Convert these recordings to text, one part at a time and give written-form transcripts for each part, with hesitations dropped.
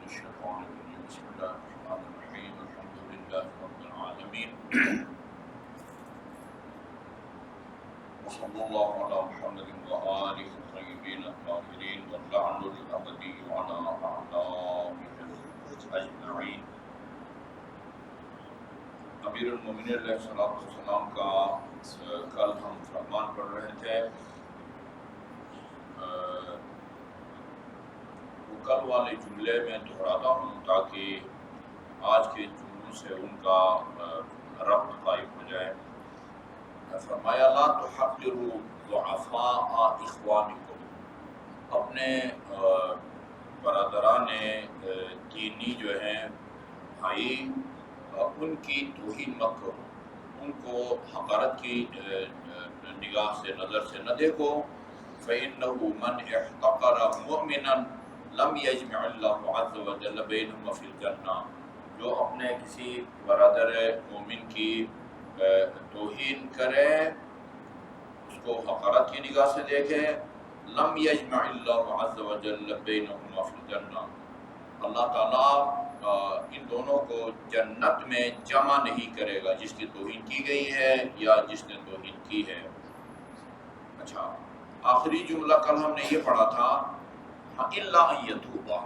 الشيطان الرجيم بسم الله الرحمن الرحيم الحمد لله رب العالمين وصلى الله على محمد وآله الطيبين الطاهرين واللعن الأبدي على أعدائهم أجمعين. امیر المومنین علیہ السلام کا کل ہم فرمان پڑھ رہے تھے. وہ کل والے جملے میں دہراتا ہوں تاکہ آج کے جملوں سے ان کا ربط قائم ہو جائے. فرمایا لا تحقروا ضعفاء اخوانکم، اپنے برادران دینی جو ہیں بھائی ان کی توہین مت کرو، ان کو حقارت کی نگاہ سے نظر سے نہ دیکھو. فإنه من احتقر مؤمنا لم يجمع الله عز وجل بينهما في الجنة، جو اپنے کسی برادر مومن کی توہین کرے، اس کو حقارت کی نگاہ سے دیکھے، لم يجمع الله عز وجل بينهما في الجنة، اللہ تعالیٰ ان دونوں کو جنت میں جمع نہیں کرے گا، جس کی توہین کی گئی ہے یا جس نے توہین کی ہے. اچھا، آخری جملہ کل ہم نے یہ پڑھا تھا الا ان یتوبا،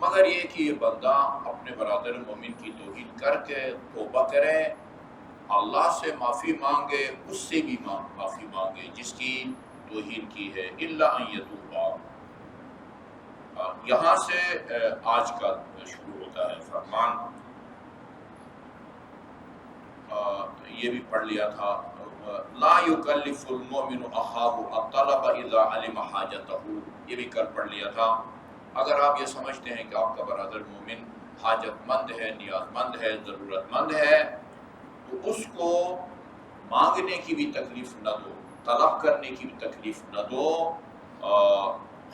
مگر یہ کہ یہ بندہ اپنے برادر مومن کی توہین کر کے توبہ کرے، اللہ سے معافی مانگے، اس سے بھی معافی مانگے جس کی توہین کی ہے. الا ان یتوبا، یہاں سے آج کا شروع ہوتا ہے فرمان. یہ بھی پڑھ لیا تھا لا یکلف المؤمن اخاہ الطلب اذا علم حاجتہ، یہ بھی کل پڑھ لیا تھا. اگر آپ یہ سمجھتے ہیں کہ آپ کا برادر مومن حاجت مند ہے، نیاز مند ہے، ضرورت مند ہے، تو اس کو مانگنے کی بھی تکلیف نہ دو، طلب کرنے کی بھی تکلیف نہ دو،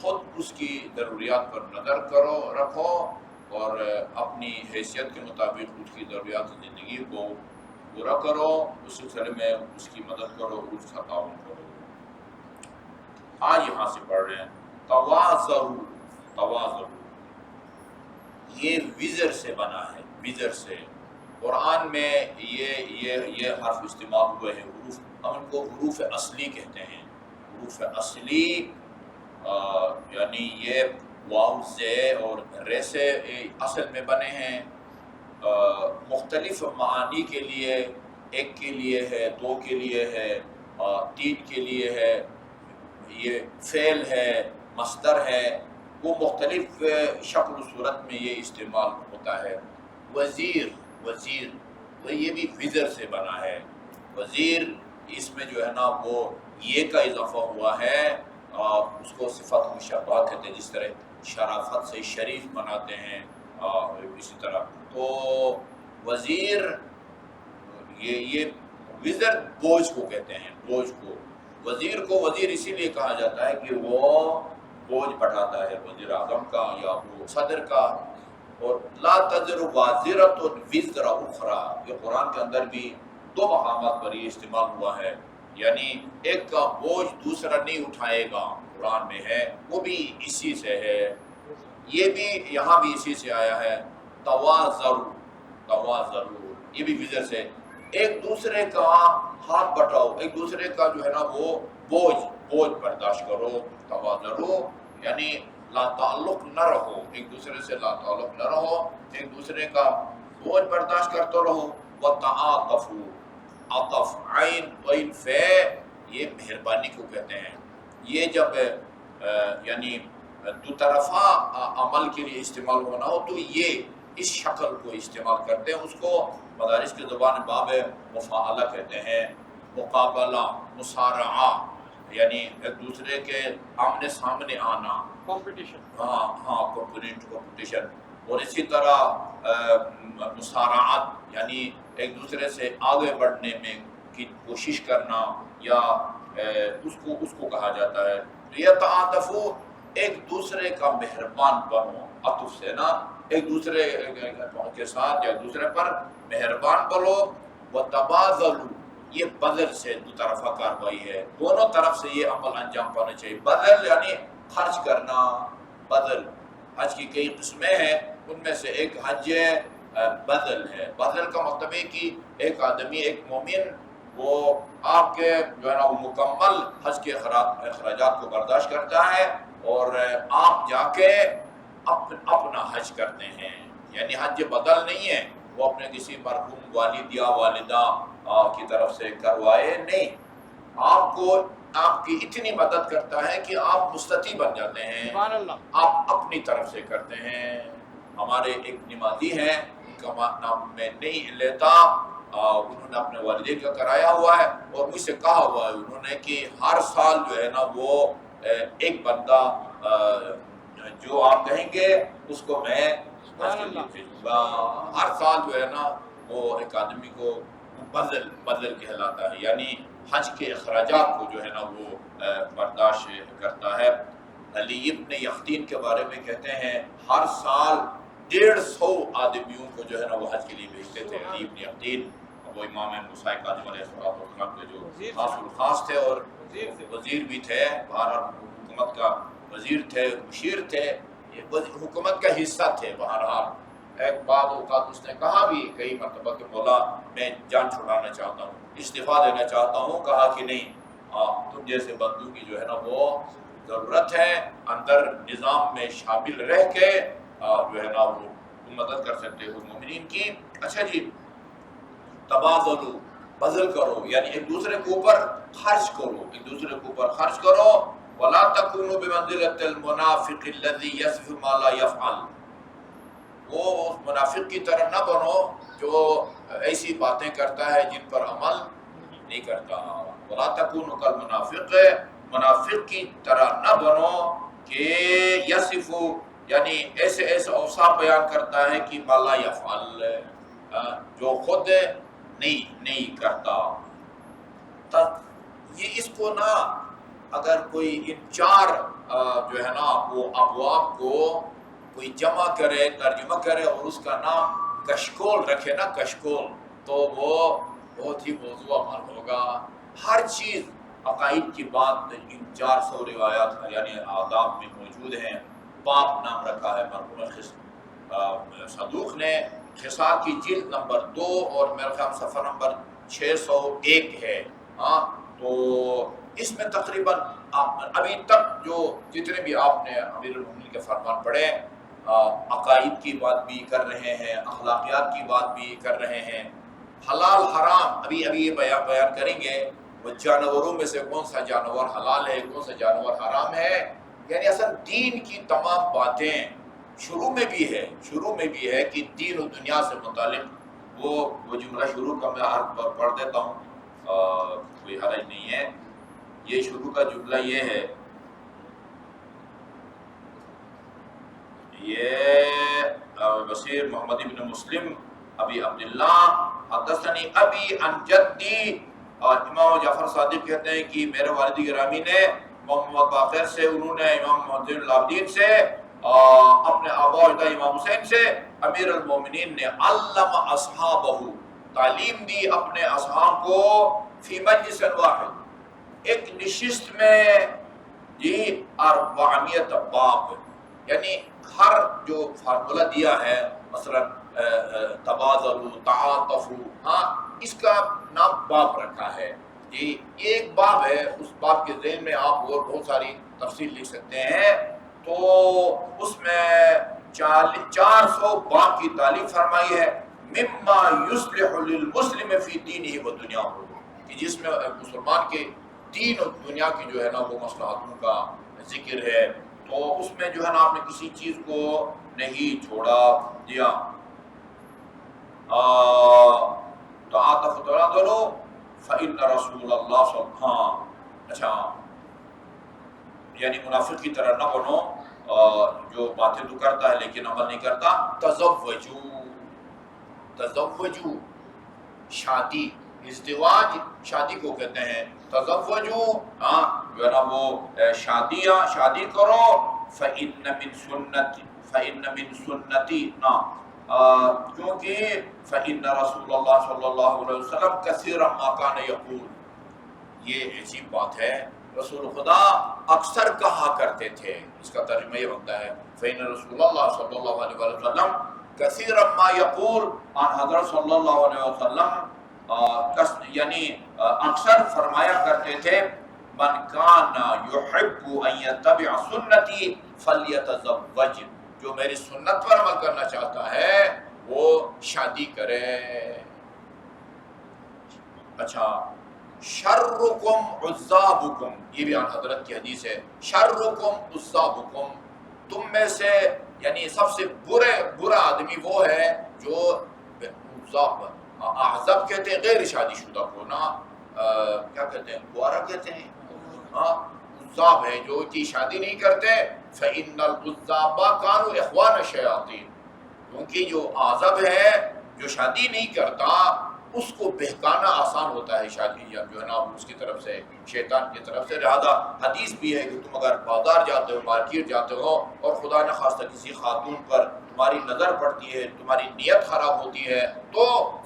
خود اس کی ضروریات پر نظر رکھو اور اپنی حیثیت کے مطابق اس کی ضروریات زندگی کو پورا کرو، اس سلسلے میں اس کی مدد کرو، اس کا تعاون کرو. آج یہاں سے پڑھ رہے ہیں تواضعوا، یہ وزر سے بنا ہے، وزر سے. قرآن میں یہ حرف استعمال ہوئے ہیں، حروف، ہم ان کو حروف اصلی کہتے ہیں. حروف اصلی یعنی یہ واو زے اور رے سے اصل میں بنے ہیں. مختلف معانی کے لیے، ایک کے لیے ہے، دو کے لیے ہے، تین کے لیے ہے، یہ فعل ہے، مصدر ہے، وہ مختلف شکل و صورت میں یہ استعمال ہوتا ہے. وزیر تو یہ بھی وزر سے بنا ہے. وزیر اس میں جو ہے نا وہ یہ کا اضافہ ہوا ہے، اس کو صفت مشبہ کہتے ہیں، جس طرح شرافت سے شریف بناتے ہیں، اسی طرح. تو وزیر یہ وزر بوجھ کو کہتے ہیں، بوجھ کو. وزیر کو وزیر اسی لیے کہا جاتا ہے کہ وہ بوجھ بٹھاتا ہے، وزیر اعظم کا یا وہ صدر کا. اور لا تزر وازرۃ وزر اخرى، یہ قرآن کے اندر بھی دو مقامات پر یہ استعمال ہوا ہے، یعنی ایک کا بوجھ دوسرا نہیں اٹھائے گا، قرآن میں ہے، وہ بھی اسی سے ہے. یہ بھی یہاں بھی اسی سے آیا ہے. تواضعوا، یہ بھی وزر سے. ایک دوسرے کا ہاتھ بٹاؤ، ایک دوسرے کا جو ہے نا وہ بوجھ برداشت کرو. تواضعوا یعنی لا تعلق نہ رہو، ایک دوسرے سے لا تعلق نہ رہو، ایک دوسرے کا بوجھ برداشت کرتے رہو. وتعاطفوا، عطف عین وین فے، یہ مہربانی کو کہتے ہیں. یہ جب یعنی دو طرفہ عمل کے لیے استعمال ہونا ہو تو یہ اس شکل کو استعمال کرتے ہیں. اس کو مدارس کی زبان باب مفاعلہ کہتے ہیں. مقابلہ، مسارعہ، یعنی ایک دوسرے کے آمنے سامنے آنا، کمپٹیشن. کمپٹیشن. اور اسی طرح مسارعات یعنی ایک دوسرے سے آگے بڑھنے میں کی کوشش کرنا، یا اس کو کہا جاتا ہے. یہ تعاطفو، ایک دوسرے کا مہربان بنو، عطف سے نا، ایک دوسرے کے ساتھ یا ایک دوسرے پر مہربان بنو. وتبادلوا، یہ بدل سے دو طرفہ کاروائی ہے، دونوں طرف سے یہ عمل انجام پانا چاہیے. بدل یعنی خرچ کرنا. بدل حج کی کئی قسمیں ہیں، ان میں سے ایک حج بدل ہے۔ بدل کا مطلب ہے کہ ایک آدمی، ایک مومن، وہ آپ کے جو ہے نا وہ مکمل حج کے اخراجات کو برداشت کرتا ہے اور آپ جا کے اپنا حج کرتے ہیں، یعنی حج بدل نہیں ہے، وہ اپنے کسی مرحوم والد یا والدہ کی طرف سے کروائے نہیں، آپ کو آپ کی اتنی مدد کرتا ہے کہ آپ مستطیع بن جاتے ہیں، آپ اپنی طرف سے کرتے ہیں۔ ہمارے ایک نمازی ہیں، ان کا نام میں نہیں لیتا، انہوں نے اپنے والدے کا کرایا ہوا ہے اور مجھ سے کہا ہوا ہے انہوں نے کہ ہر سال جو ہے نا وہ ایک بندہ جو آپ کہیں گے اس کو میں حج کے لیے بھیجوں گا۔ ہر سال جو ہے نا وہ ایک آدمی کو بدل کہلاتا ہے، یعنی حج کے اخراجات کو جو ہے نا وہ برداشت کرتا ہے۔ علی ابن یختین کے بارے میں کہتے ہیں ہر سال 150 آدمیوں کو جو ہے نا وہ حج کے لیے بھیجتے تھے۔ علی ابن یختین وہ امام موسیٰ کاظم علیہ السلام کے جو خاص الخاص تھے اور وزیر بھی تھے، بہرحال حکومت کا وزیر تھے، مشیر تھے، حکومت کا حصہ تھے۔ بہرحال ایک بعض اوقات اس نے کہا بھی کئی مرتبہ کہ مولا میں جان چھڑانا چاہتا ہوں، استعفیٰ دینا چاہتا ہوں، کہا کہ نہیں، تم جیسے بندوں کی جو ہے نا وہ ضرورت ہے، اندر نظام میں شامل رہ کے جو ہے نا وہ تم مدد کر سکتے ہو مومنین کی۔ اچھا جی، تبادلو، بذل کرو، یعنی ایک دوسرے کے اوپر خرچ کرو، ایک دوسرے کے اوپر خرچ کرو۔ وَلَا تَكُونُوا بِمَنزِلَةِ الْمُنَافِقِ الَّذِي يَصِفُ مَا لَا يَفْعَلُ، وہ اس منافق کی طرح نہ بنو جو ایسی باتیں کرتا ہے جن پر عمل نہیں کرتا۔ وَلَا تَكُونُوا كَالْمُنَافِقِ، منافق کی طرح نہ بنو کہ یصف، یعنی ایسے اوصاف بیان کرتا ہے کہ ما لا یفعل، جو خود نہیں کرتا۔ یہ اس کو نا اگر کوئی ان چار جو ہے نا وہ ابواب کو کوئی جمع کرے، ترجمہ کرے اور اس کا نام کشکول رکھے نا، کشکول، تو وہ بہت ہی موضوع عمل ہوگا۔ ہر چیز عقائد کی بات ان 400 روایات یعنی آداب میں موجود ہیں۔ باب نام رکھا ہے مرحوم صدوق نے، خصال کی جلد نمبر 2 اور میرے خیال صفحہ نمبر 601 ہے۔ ہاں، تو اس میں تقریباً ابھی تک جو جتنے بھی آپ نے امیر المومنین کے فرمان پڑھے، عقائد کی بات بھی کر رہے ہیں، اخلاقیات کی بات بھی کر رہے ہیں، حلال حرام ابھی یہ بیان کریں گے، وہ جانوروں میں سے کون سا جانور حلال ہے، کون سا جانور حرام ہے، یعنی اصل دین کی تمام باتیں شروع میں بھی ہے کہ دین و دنیا سے متعلق وہ جملہ شروع کا میں پڑھ دیتا ہوں، کوئی حرج نہیں ہے۔ یہ شروع کا جملہ یہ ہے، یہ بصیر محمد ابن مسلم ابی عبداللہ حدثنی ابی عن جدی، اور امام جعفر صادق کہتے ہیں کہ میرے والد گرامی نے محمد باقر سے، انہوں نے امام محمد العابدین سے، اپنے آبا و اجداد امام حسین سے، امیر المومنین نے علم اصحابہ، تعلیم دی اپنے اصحاب کو، فی مجلس واحد، ایک نشست میں، جی 400 باب، یعنی ہر جو فارمولہ دیا ہے، مثلا تبادلوا، تعاطفوا، ہاں، اس کا نام باب رکھا ہے، جی ایک باب ہے، اس باب کے ذہن میں آپ اور بہت ساری تفصیل لکھ سکتے ہیں، تو اس میں 400 باب کی تعلیم فرمائی ہے، مما یصلح للمسلم فی دینہ و دنیاہ، کہ جس میں مسلمان کے دین اور دنیا کی جو ہے نا وہ مصلحتوں کا ذکر ہے، تو اس میں جو ہے نا آپ نے کسی چیز کو نہیں چھوڑا دیا۔ تعاطف تبادلوا فإن رسول اللہ صلی اللہ علیہ وسلم، اچھا، یعنی منافق کی طرح نہ بنو جو باتیں تو کرتا ہے لیکن عمل نہیں کرتا۔ تزوجو، شادی، ازدواج شادی کو کہتے ہیں، تزوجو، ہاں جو ہے نا وہ شادی کرو، فإن من سنتی، نا کیونکہ فإن رسول اللہ صلی اللہ علیہ وسلم کثیرا ما کان یقول، یہ عجیب بات ہے، رسول خدا اکثر کہا کرتے تھے، اس کا ترجمہ یہ بنتا ہے فإن رسول اللہ صلی اللہ علیہ وسلم کثیرا ما یقول، آن حضرت صلی اللہ علیہ وسلم یعنی اکثر فرمایا کرتے تھے، من کان یحب ان یتبع سنتی فلیتزوج، جو میری سنت پر عمل کرنا چاہتا ہے وہ شادی کرے۔ اچھا، شرکم عزابکم، یہ بھی آن حضرت کی حدیث ہے، شرکم عزابکم، تم میں سے یعنی سب سے برا آدمی وہ ہے جو احزاب کہتے ہیں غیر شادی شدہ کو نا، کیا کہتے ہیں، بوارا کہتے ہیں، عزاب ہے جو کہ شادی نہیں کرتے۔ فإن العزاب كانوا اخوان الشیاطین، کیونکہ جو عازب ہے جو شادی نہیں کرتا اس کو بہکانا آسان ہوتا ہے شادی یا جو ہے نا اس کی طرف سے، شیطان کی طرف سے۔ لہذا حدیث بھی ہے کہ تم اگر بازار جاتے ہو، مارکیٹ جاتے ہو اور خدا نہ خواستہ کسی خاتون پر تمہاری نظر پڑتی ہے، تمہاری نیت خراب ہوتی ہے، تو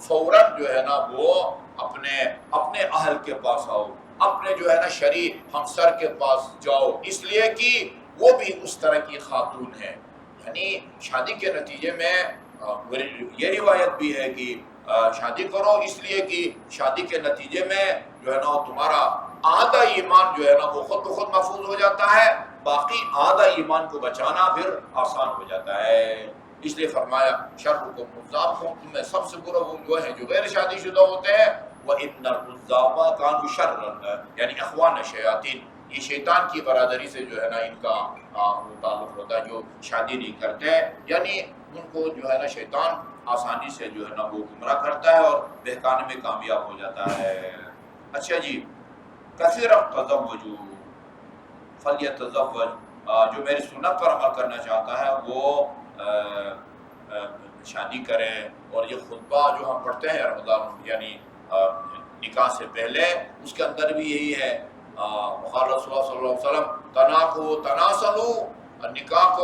فوراً جو ہے نا وہ اپنے اہل کے پاس آؤ، اپنے جو ہے نا شرعی ہمسر کے پاس جاؤ، اس لیے کہ وہ بھی اس طرح کی خاتون ہے۔ یعنی شادی کے نتیجے میں یہ روایت بھی ہے کہ شادی کرو اس لیے کہ شادی کے نتیجے میں جو ہے نا تمہارا آدھا ایمان جو ہے نا وہ خود بخود محفوظ ہو جاتا ہے، باقی آدھا ایمان کو بچانا پھر آسان ہو جاتا ہے۔ اس لیے فرمایا شرکم عزابکم، تم میں سب سے برا وہ جو ہے جو غیر شادی شدہ ہوتے ہیں، وَإِنَّ الْعُزَّابَ كَانُوا شَرًّا، یعنی اخوان الشیاطین، یہ شیطان کی برادری سے جو ہے نا ان کا تعلق ہوتا ہے، جو شادی نہیں کرتے، یعنی ان کو جو ہے نا شیطان آسانی سے جو ہے نا وہ گمراہ کرتا ہے اور بہکانے میں کامیاب ہو جاتا ہے۔ اچھا جی، کثیرا تزوجوا فلیتزوج، جو میری سنت پر عمل کرنا چاہتا ہے وہ شادی کرے۔ اور یہ خطبہ جو ہم پڑھتے ہیں رمضان یعنی نکاح سے پہلے، اس کے اندر بھی یہی ہے، وقال رسول اللہ صلی اللہ علیہ وسلم تناکحوا تناسلوا، نکاح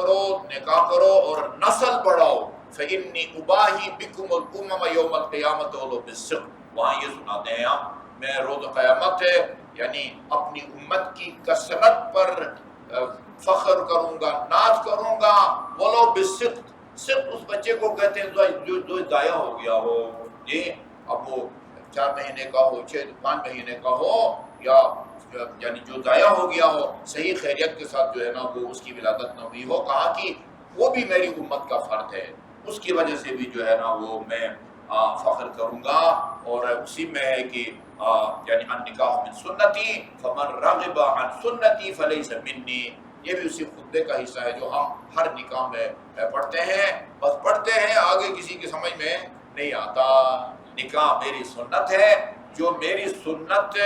کرو اور نسل بڑھاؤ، فإنی اباہی بکم الامم یوم القیامۃ ولو بالصدق، وہاں یہ سناتے ہیں ہم، میں روز قیامت ہے یعنی اپنی امت کی کثرت پر فخر کروں گا، ناز کروں گا، ولو بالصدق، صدق اس بچے کو کہتے ہیں جو ضائع ہو گیا ہو، جی اب وہ 4 مہینے کا ہو، 5 مہینے کا ہو، یا یعنی جو ضائع ہو گیا ہو، صحیح خیریت کے ساتھ جو ہے نا وہ اس کی ولادت نہ ہوئی ہو، کہا کہ وہ بھی میری امت کا فرد ہے، اس کی وجہ سے بھی جو ہے نا وہ میں فخر کروں گا۔ اور اسی میں ہے کہ یعنی النکاح من سنتی فمن رغب عن سنتی فلیس منی، یہ بھی اسی خطبے کا حصہ ہے جو ہم ہر نکاح میں پڑھتے ہیں، بس پڑھتے ہیں، آگے کسی کی سمجھ میں نہیں آتا۔ نکاح میری سنت ہے، جو میری سنت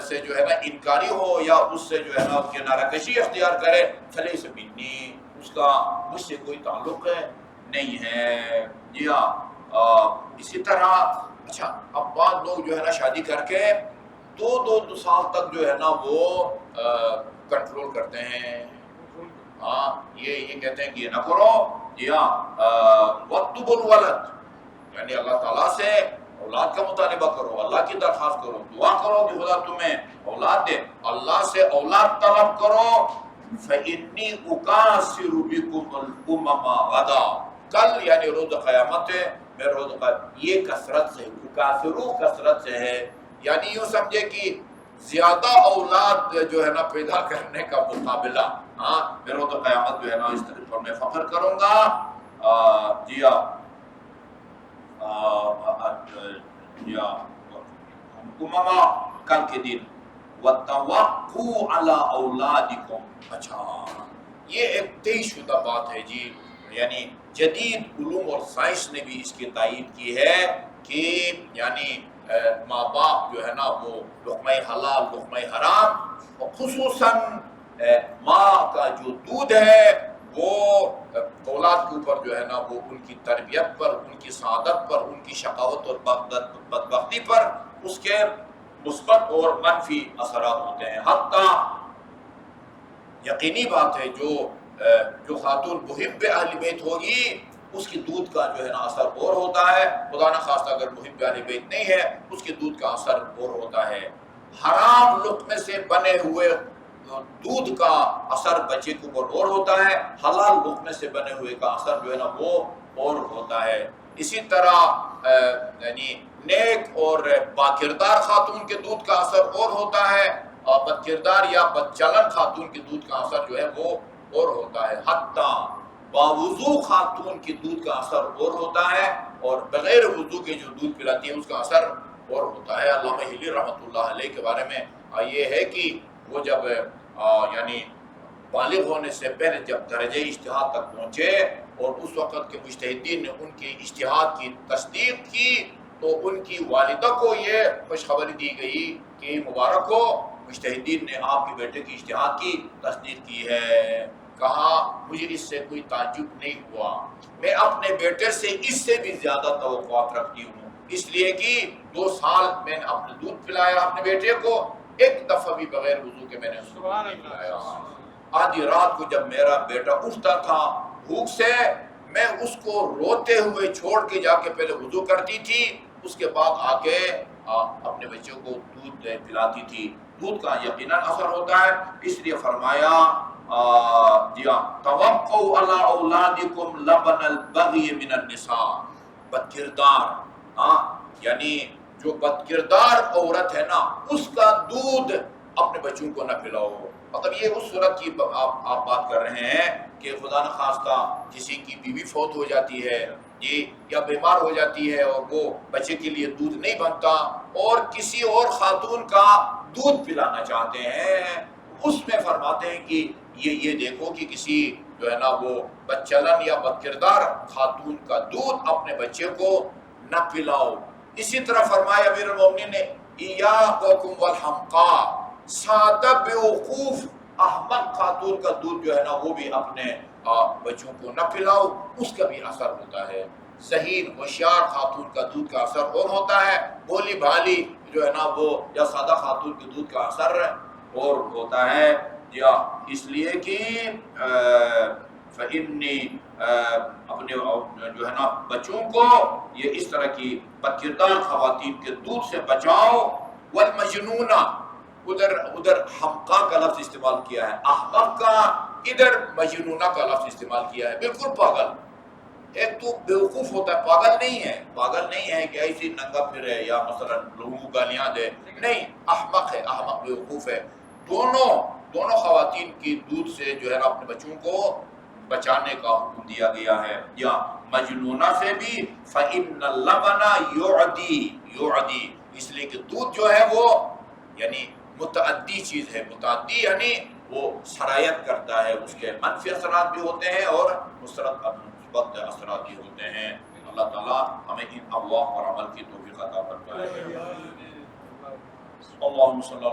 سے جو ہے نا انکاری ہو یا اس سے جو ہے نا کنارہ کشی اختیار کرے، فلیس منی، اس کا مجھ سے کوئی تعلق نہیں ہے۔ جی ہاں، اسی طرح اچھا اب بعض لوگ جو ہے نا شادی کر کے دو سال تک جو ہے نا وہ کنٹرول کرتے ہیں، ہاں یہ کہتے ہیں کہ یہ نہ کرو، جی ہاں، وَاطْلُبُوا الْوَلَدَ، یعنی اللہ تعالیٰ سے اولاد کا مطالبہ کرو، اللہ کی درخواست کرو، دعا کرو کہ خدا تمہیں اولاد دے، اللہ سے اولاد طلب کرو۔ فَإِنِّي أُكَاثِرُ بِكُمُ الْأُمَمَ غَدًا، کل یعنی روز قیامت ہے، میں روز قیامت، یہ کثرت سے، اکاثرو کثرت سے ہے، یعنی یوں سمجھے کہ زیادہ اولاد جو ہے نا پیدا کرنے کا مقابلہ، ہاں میں روز قیامت جو ہے نا اس طرح پر میں فخر کروں گا۔ جی ہاں، امما کل کے دن، وَتَوَقُّوا عَلَىٰ أَوْلَادِكُمْ، اچھا یہ ایک طے شدہ بات ہے جی، یعنی جدید علوم اور سائنس نے بھی اس کی تائید کی ہے کہ یعنی ماں باپ جو ہے نا وہ لقمہ حلال لقمہ حرام، اور خصوصاً ماں کا جو دودھ ہے وہ اولاد کے اوپر جو ہے نا وہ ان کی تربیت پر، ان کی سعادت پر، ان کی شقاوت اور بدبختی پر اس کے مثبت اور منفی اثرات ہوتے ہیں۔ حتیٰ یقینی بات ہے جو خاتون محب اہل بیت ہوگی اس کی دودھ کا جو ہے نا اثر اور ہوتا ہے، خدا نہ خواستہ اگر محب اہل بیت نہیں ہے اس کے دودھ کا اثر اور ہوتا ہے۔ حرام لقمے سے بنے ہوئے دودھ کا اثر بچے کے اوپر اور ہوتا ہے، حلال لقمے سے بنے ہوئے کا اثر جو ہے نا وہ اور ہوتا ہے۔ اسی طرح یعنی نیک اور باکردار خاتون کے دودھ کا اثر اور ہوتا ہے، اور بدکردار یا بدچلن خاتون کے دودھ کا اثر جو ہے وہ اور ہوتا ہے۔ حتیٰ باوضو خاتون کے دودھ کا اثر اور ہوتا ہے، اور بغیر وضو کے جو دودھ پلاتی ہے اس کا اثر اور ہوتا ہے۔ علامہ ہلی رحمۃ اللہ علیہ کے بارے میں یہ ہے کہ وہ جب یعنی بالغ ہونے سے پہلے جب درجہ اجتہاد تک پہنچے اور اس وقت کے مجتہدین نے ان کے اجتہاد کی تصدیق کی، تو ان کی والدہ کو یہ خوشخبری دی گئی کہ مبارک ہو، مجتہدین نے آپ کے بیٹے کی اجتہاد کی تصدیق کی ہے۔ کہا مجھے اس سے کوئی تعجب نہیں ہوا، میں اپنے بیٹے سے اس سے بھی زیادہ توقعات رکھتی ہوں، اس لیے کہ 2 سال میں نے اپنے دودھ پلایا اپنے بیٹے کو، ایک دفعہ بھی بغیر وضو کے میں نے اس کو نہیں پلایا۔ آدھی رات کو جب میرا بیٹا اٹھتا تھا بھوک سے، میں اس کو روتے ہوئے چھوڑ کے جا کے پہلے وضو کرتی تھی، اس کے بعد آ کے اپنے بچوں کو دودھ پلاتی تھی۔ دودھ کا یقیناً اثر ہوتا ہے، اس لیے فرمایا توقعوا علی اولادکم لبن البغی من النساء، بدکردار یعنی جو بدکردار عورت ہے نا اس کا دودھ اپنے بچوں کو نہ پلاؤ۔ مطلب یہ اس صورت کی آپ بات کر رہے ہیں کہ خدا نخواستہ کسی کی بیوی فوت ہو جاتی ہے یا بیمار ہو جاتی ہے اور وہ بچے کے لیے دودھ نہیں بنتا اور کسی اور خاتون کا دودھ پلانا چاہتے ہیں، اس میں فرماتے ہیں کہ یہ دیکھو کہ کسی جو ہے نا وہ بدچلن یا بدکردار خاتون کا دودھ اپنے بچے کو نہ پلاؤ۔ اسی طرح فرمایا امیر المومنین نے ایاکم والحمقاء، سادہ بیوقوف احمق خاتون کا دودھ جو ہے نا وہ بھی اپنے بچوں کو نہ پلاؤ، اس کا بھی اثر ہوتا ہے۔ ذہین ہوشیار خاتون کا دودھ کا اثر اور ہوتا ہے، بولی بھالی جو ہے نا وہ یا سادہ خاتون کے دودھ کا اثر اور ہوتا ہے، یا اس لیے کہ فإنی اپنے جو ہے نا بچوں کو یہ اس طرح کی بدکردار خواتین کے دودھ سے بچاؤ۔ والمجنونہ، ادھر حمقا کا لفظ استعمال کیا ہے، احمق کا، ادھر مجنونہ کا لفظ استعمال کیا ہے، بالکل پاگل۔ ایک تو بیوقوف ہوتا ہے، پاگل نہیں ہے کہ ایسی ننگا پھرے یا مثلا لوگوں کو گالیاں دے، نہیں، احمق ہے، احمق بیوقوف ہے۔ دونوں خواتین کی دودھ سے جو ہے نا اپنے بچوں کو بچانے کا حکم دیا گیا ہے۔ یا مجنونہ سے بھی فإن اللبن یعدی، اس لیے کہ دودھ جو ہے وہ یعنی متعدی چیز ہے، متعدی یعنی وہ سرایت کرتا ہے، اس کے منفی اثرات بھی ہوتے ہیں اور مثبت اثرات بھی ہوتے ہیں۔ اللہ تعالیٰ ہمیں ان ابواب پر عمل کی توفیق عطا فرمائے۔ اللہم صلی